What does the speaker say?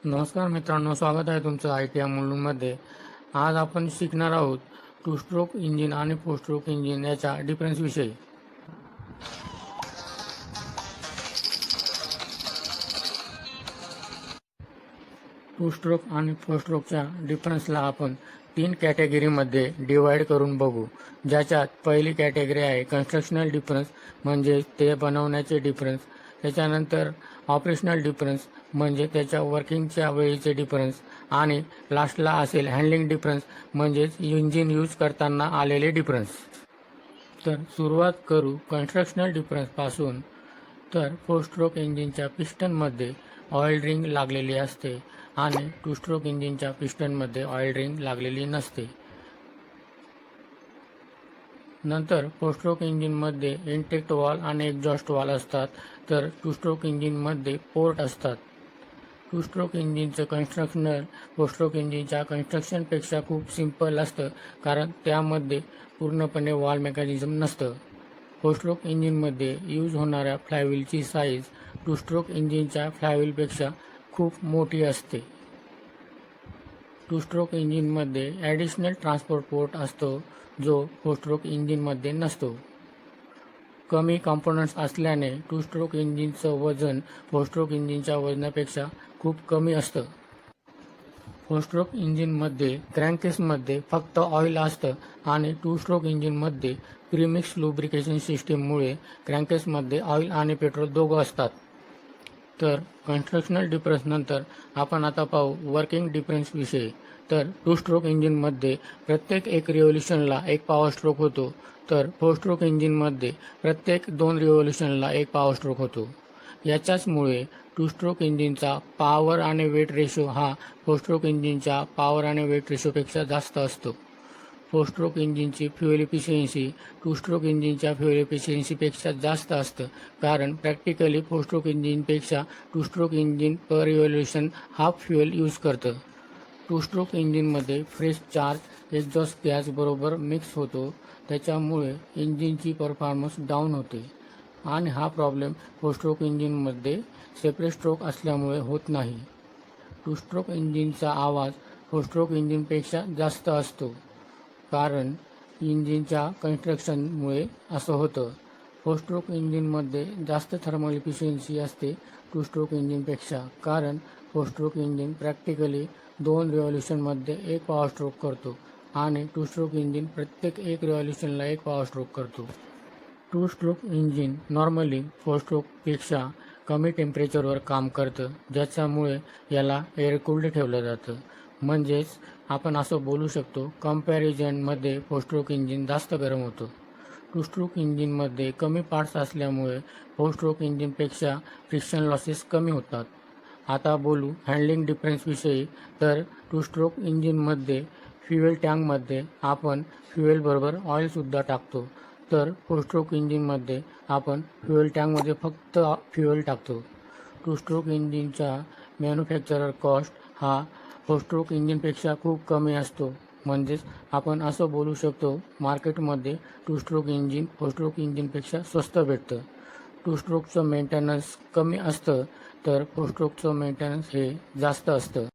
नमस्कार मित्रांनो, स्वागत आहे तुमचं ITM मुलुंडमध्ये. आज आपण शिकणार आहोत टू स्ट्रोक इंजिन आणि फोर स्ट्रोक इंजिन याच्या डिफरन्सविषयी. टू स्ट्रोक आणि फोर स्ट्रोकच्या डिफरन्सला आपण 3 कॅटेगरीमध्ये डिवाईड करून बघू. ज्याच्यात पहिली कॅटेगरी आहे कन्स्ट्रक्शनल डिफरन्स, म्हणजे ते बनवण्याचे डिफरन्स. त्याच्यानंतर ऑपरेशनल डिफरन्स, म्हणजे त्याच्या वर्किंगच्या वेळेचे डिफरन्स. आणि लास्टला असेल हँडलिंग डिफरन्स, म्हणजेच इंजिन यूज करताना आलेले डिफरन्स. तर सुरुवात करू कन्स्ट्रक्शनल डिफरन्सपासून. तर फोर स्ट्रोक इंजिनच्या पिस्टनमध्ये ऑइल रिंग लागलेली असते आणि टू स्ट्रोक इंजिनच्या पिस्टनमध्ये ऑइल रिंग लागलेली नसते. नंतर फोर स्ट्रोक इंजिनमध्ये इंटेक्ट वॉल आणि एक्झॉस्ट वॉल असतात, तर टू स्ट्रोक इंजिनमध्ये पोर्ट असतात. Two stroke इंजिनचं constructional four stroke इंजिनच्या कन्स्ट्रक्शनपेक्षा खूप सिंपल असतं, कारण त्यामध्ये पूर्णपणे वॉल मेकॅनिझम नसतं. फोर स्ट्रोक इंजिनमध्ये यूज होणाऱ्या फ्लायव्हीलची साईज टू स्ट्रोक इंजिनच्या फ्लायव्हीलपेक्षा खूप मोठी असते. टू स्ट्रोक इंजिनमध्ये ॲडिशनल ट्रान्सपोर्ट पोर्ट असतो, जो फोर स्ट्रोक इंजिनमध्ये नसतो. कमी कॉम्पोनंट्स असल्याने टू स्ट्रोक इंजिनचं वजन फोर स्ट्रोक इंजिनच्या वजनापेक्षा खूप कमी असतं. फोर स्ट्रोक इंजिनमध्ये क्रँकेसमध्ये फक्त ऑइल असतं आणि टू स्ट्रोक इंजिनमध्ये प्रीमिक्स लुब्रिकेशन सिस्टीममुळे क्रँकेसमध्ये ऑइल आणि पेट्रोल दोघं असतात. तर कन्स्ट्रक्शनल डिफरन्सनंतर आपण आता पाहू वर्किंग डिफरन्सविषयी. तर टू स्ट्रोक इंजिनमध्ये प्रत्येक 1 रिव्होल्यूशनला 1 पॉवर स्ट्रोक होतो, तर फोर स्ट्रोक इंजिनमध्ये प्रत्येक 2 रिव्होल्यूशनला 1 पॉवर स्ट्रोक होतो. याच्याचमुळे टू स्ट्रोक इंजिनचा पॉवर आणि वेट रेशो हा फोर स्ट्रोक इंजिनच्या पॉवर आणि वेट रेशोपेक्षा जास्त असतो. फोर स्ट्रोक इंजिनची फ्युएल इफिशियन्सी टू स्ट्रोक इंजिनच्या फ्युएल इफिशियन्सीपेक्षा जास्त असतं, कारण प्रॅक्टिकली फोर स्ट्रोक इंजिनपेक्षा two stroke engine per revolution half fuel use करतं. टू स्ट्रोक इंजिनमध्ये फ्रेश चार्ज एक्झॉस्ट गॅस बरोबर मिक्स होतो, त्याच्यामुळे इंजिनची परफॉर्मन्स डाऊन होते आणि हा प्रॉब्लेम फोर स्ट्रोक इंजिनमध्ये सेपरेट स्ट्रोक असल्यामुळे होत नाही. टू स्ट्रोक इंजिनचा आवाज फोर स्ट्रोक इंजिनपेक्षा जास्त असतो, कारण इंजिनच्या कन्स्ट्रक्शनमुळे असं होतं. फोर स्ट्रोक इंजिनमध्ये जास्त थर्मल इफिशियन्सी असते टू स्ट्रोक इंजिनपेक्षा, कारण फोर स्ट्रोक इंजिन प्रॅक्टिकली 2 रिव्होल्यूशनमध्ये 1 पॉवर स्ट्रोक करतो आणि टू स्ट्रोक इंजिन प्रत्येक 1 रिव्होल्यूशनला 1 पॉवर स्ट्रोक करतो. Two stroke engine normally four स्ट्रोकपेक्षा कमी टेम्परेचरवर काम करतं, ज्याच्यामुळे याला एअर कूल्ड ठेवलं जातं. म्हणजेच आपण असं बोलू शकतो कंपॅरिझनमध्ये फोर स्ट्रोक इंजिन जास्त गरम होतं. टू स्ट्रोक इंजिनमध्ये कमी पार्ट्स असल्यामुळे फोर स्ट्रोक इंजिनपेक्षा फ्रिक्शन लॉसेस कमी होतात. आता बोलू हँडलिंग डिफरन्सविषयी. तर टू स्ट्रोक इंजिनमध्ये फ्युएल टँकमध्ये आपण फ्युएलबरोबर ऑइलसुद्धा टाकतो, तर फोर स्ट्रोक इंजिनमध्ये आपण फ्युएल टँकमध्ये फक्त फ्युएल टाकतो. टू स्ट्रोक इंजिनचा मॅन्युफॅक्चरर कॉस्ट हा फोर स्ट्रोक इंजिनपेक्षा खूप कमी असतो. म्हणजेच आपण असं बोलू शकतो मार्केटमध्ये two stroke engine four stroke इंजिनपेक्षा स्वस्त भेटतं. टू स्ट्रोकचं मेंटेनन्स कमी असतं, तर फोर स्ट्रोकचं मेंटेनन्स हे जास्त असतं.